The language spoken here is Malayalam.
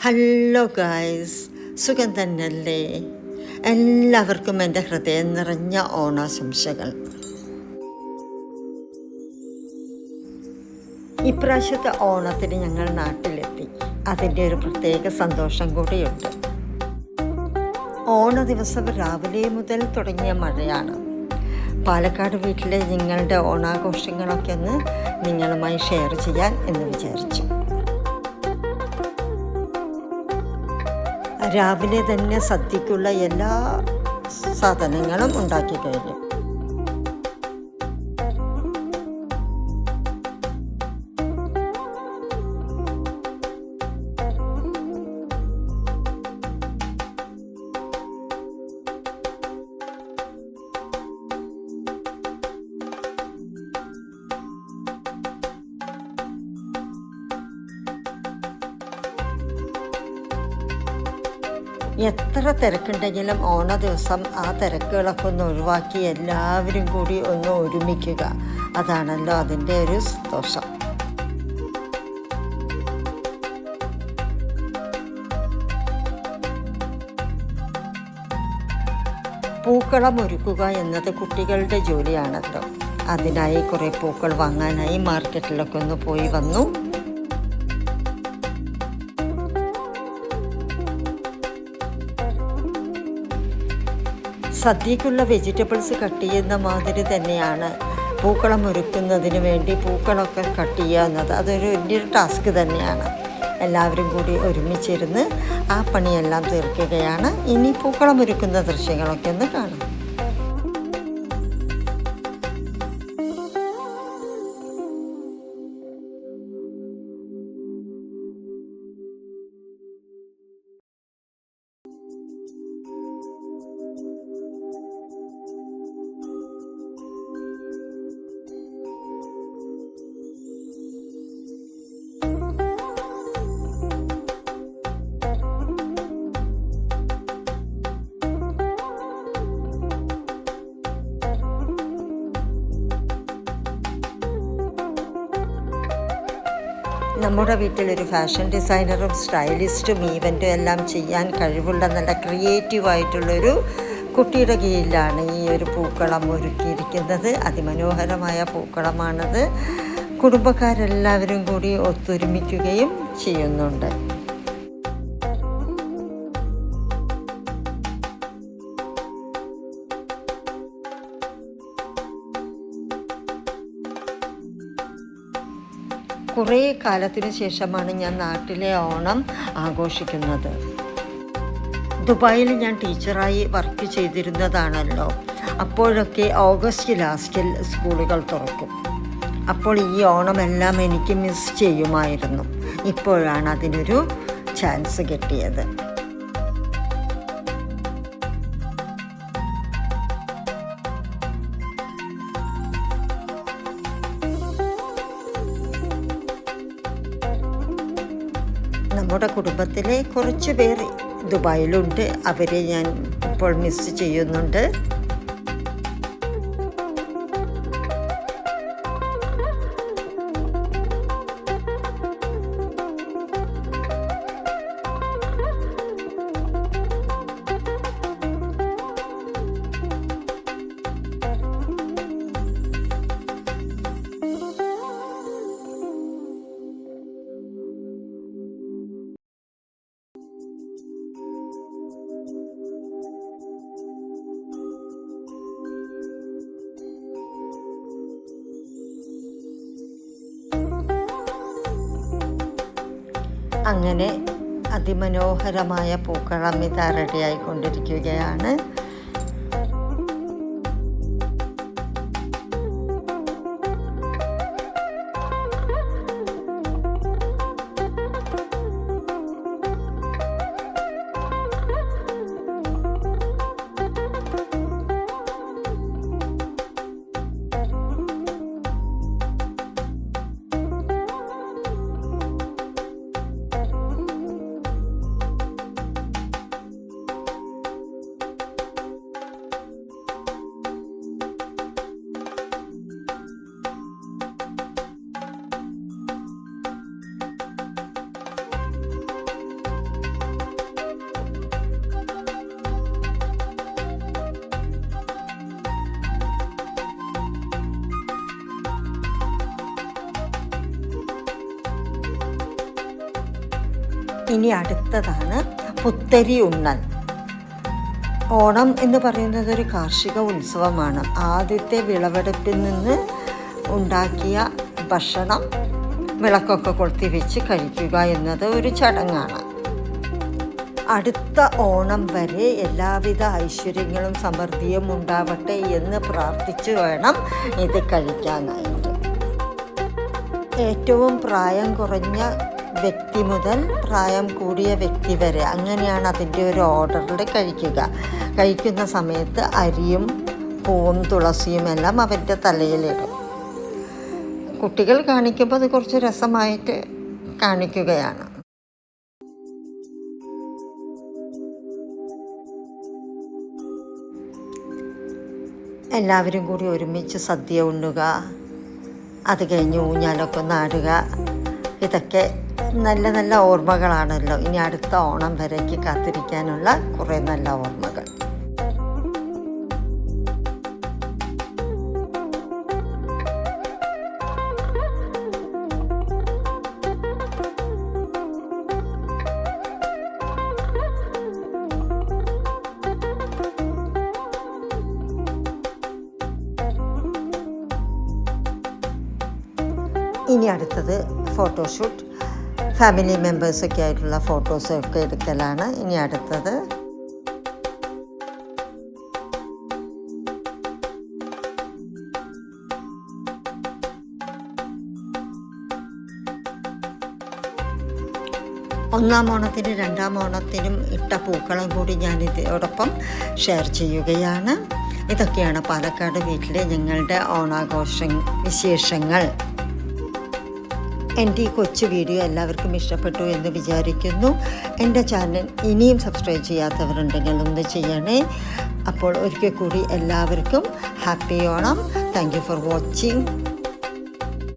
ഹലോ ഗായ്സ്, സുഖം തന്നെയല്ലേ? എല്ലാവർക്കും എൻ്റെ ഹൃദയം നിറഞ്ഞ ഓണാശംസകൾ. ഇപ്രാവശ്യത്തെ ഓണത്തിന് ഞങ്ങൾ നാട്ടിലെത്തി. അതിൻ്റെ ഒരു പ്രത്യേക സന്തോഷം കൂടിയുണ്ട്. ഓണ ദിവസം രാവിലെ മുതൽ തുടങ്ങിയ മഴയാണ്. പാലക്കാട് വീട്ടിലെ നിങ്ങളുടെ ഓണാഘോഷങ്ങളൊക്കെ ഒന്ന് നിങ്ങളുമായി ഷെയർ ചെയ്യാൻ എന്ന് വിചാരിച്ചു. രാവിലെ തന്നെ സദ്യക്കുള്ള എല്ലാ സാധനങ്ങളും ഉണ്ടാക്കി കഴിഞ്ഞു. എത്ര തിരക്കുണ്ടെങ്കിലും ഓണ ദിവസം ആ തിരക്കുകളൊക്കെ ഒന്ന് ഒഴിവാക്കി എല്ലാവരും കൂടി ഒന്ന് ഒരുമിക്കുക, അതാണല്ലോ അതിൻ്റെ ഒരു സന്തോഷം. പൂക്കളം ഒരുക്കുക എന്നത് കുട്ടികളുടെ ജോലിയാണല്ലോ. അതിനായി കുറേ പൂക്കൾ വാങ്ങാനായി മാർക്കറ്റിലൊക്കെ ഒന്ന് പോയി വന്നു. സദ്യക്കുള്ള വെജിറ്റബിൾസ് കട്ട് ചെയ്യുന്ന മാതിരി തന്നെയാണ് പൂക്കളം ഒരുക്കുന്നതിന് വേണ്ടി പൂക്കളൊക്കെ കട്ട് ചെയ്യുക എന്നത്. അതൊരു വലിയൊരു ടാസ്ക് തന്നെയാണ്. എല്ലാവരും കൂടി ഒരുമിച്ചിരുന്ന് ആ പണിയെല്ലാം തീർക്കുകയാണ്. ഇനി പൂക്കളം ഒരുക്കുന്ന ദൃശ്യങ്ങളൊക്കെ ഒന്ന് കാണാം. നമ്മുടെ വീട്ടിലൊരു ഫാഷൻ ഡിസൈനറും സ്റ്റൈലിസ്റ്റും ഈവൻറ്റും എല്ലാം ചെയ്യാൻ കഴിവുള്ള നല്ല ക്രിയേറ്റീവായിട്ടുള്ളൊരു കുട്ടിയുടെ കീഴിലാണ് ഈ ഒരു പൂക്കളം ഒരുക്കിയിരിക്കുന്നത്. അതിമനോഹരമായ പൂക്കളമാണത്. കുടുംബക്കാരെല്ലാവരും കൂടി ഒത്തൊരുമിക്കുകയും ചെയ്യുന്നുണ്ട്. കുറേ കാലത്തിനു ശേഷമാണ് ഞാൻ നാട്ടിലെ ഓണം ആഘോഷിക്കുന്നത്. ദുബായിൽ ഞാൻ ടീച്ചറായി വർക്ക് ചെയ്തിരുന്നതാണല്ലോ. അപ്പോഴൊക്കെ ഓഗസ്റ്റ് ലാസ്റ്റിൽ സ്കൂളുകൾ തുറക്കും. അപ്പോൾ ഈ ഓണമെല്ലാം എനിക്ക് മിസ് ചെയ്യുമായിരുന്നു. ഇപ്പോഴാണ് അതിനൊരു ചാൻസ് കിട്ടിയത്. നമ്മുടെ കുടുംബത്തിലെ കുറച്ച് പേർ ദുബായിലുണ്ട്. അവരെ ഞാൻ ഇപ്പോൾ മിസ് ചെയ്യുന്നുണ്ട്. അങ്ങനെ അതിമനോഹരമായ പൂക്കളം ഇതാ റെഡിയായിക്കൊണ്ടിരിക്കുകയാണ്. ഇനി അടുത്തതാണ് പുത്തരി ഉണ്ണൽ. ഓണം എന്ന് പറയുന്നത് ഒരു കാർഷിക ഉത്സവമാണ്. ആദ്യത്തെ വിളവെടുപ്പിൽ നിന്ന് ഉണ്ടാക്കിയ ഭക്ഷണം വിളക്കൊക്കെ കൊളുത്തി വെച്ച് കഴിക്കുക എന്നത് ഒരു ചടങ്ങാണ്. അടുത്ത ഓണം വരെ എല്ലാവിധ ഐശ്വര്യങ്ങളും സമൃദ്ധിയും ഉണ്ടാവട്ടെ എന്ന് പ്രാർത്ഥിച്ച് വേണം ഇത് കഴിക്കാനായിട്ട്. ഏറ്റവും പ്രായം കുറഞ്ഞ വ്യക്തി മുതൽ പ്രായം കൂടിയ വ്യക്തി വരെ, അങ്ങനെയാണ് അതിൻ്റെ ഒരു ഓർഡറിൽ കഴിക്കുക. കഴിക്കുന്ന സമയത്ത് അരിയും പൂവും തുളസിയും എല്ലാം അവരുടെ തലയിലിടും. കുട്ടികൾ കാണിക്കുമ്പോൾ അത് കുറച്ച് രസമായിട്ട് കാണിക്കുകയാണ്. എല്ലാവരും കൂടി ഒരുമിച്ച് സദ്യ ഉണ്ണുക, അത് കഴിഞ്ഞ് ഊഞ്ഞാലൊക്കെ നാടുക, ഇതൊക്കെ നല്ല നല്ല ഓർമ്മകളാണല്ലോ. ഇനി അടുത്ത ഓണം വരേക്ക് കാത്തിരിക്കാനുള്ള കുറേ നല്ല ഓർമ്മകൾ. ഇനി അടുത്തത് ഫോട്ടോഷൂട്ട്. ഫാമിലി മെമ്പേഴ്സൊക്കെ ആയിട്ടുള്ള ഫോട്ടോസൊക്കെ എടുക്കലാണ് ഇനി അടുത്തത്. ഒന്നാം ഓണത്തിനും രണ്ടാം ഓണത്തിനും ഇട്ട പൂക്കളം കൂടി ഞാൻ ഇതോടൊപ്പം ഷെയർ ചെയ്യുകയാണ്. ഇതൊക്കെയാണ് പാലക്കാട് വീട്ടിലെ ഞങ്ങളുടെ ഓണാഘോഷ വിശേഷങ്ങൾ. എൻ്റെ ഈ കൊച്ചു വീഡിയോ എല്ലാവർക്കും ഇഷ്ടപ്പെട്ടു എന്ന് വിചാരിക്കുന്നു. എൻ്റെ ചാനൽ ഇനിയും സബ്സ്ക്രൈബ് ചെയ്യാത്തവരുണ്ടെങ്കിൽ ഒന്ന് ചെയ്യണേ. അപ്പോൾ ഒരിക്കൽ കൂടി എല്ലാവർക്കും happy Onam. Thank you for watching.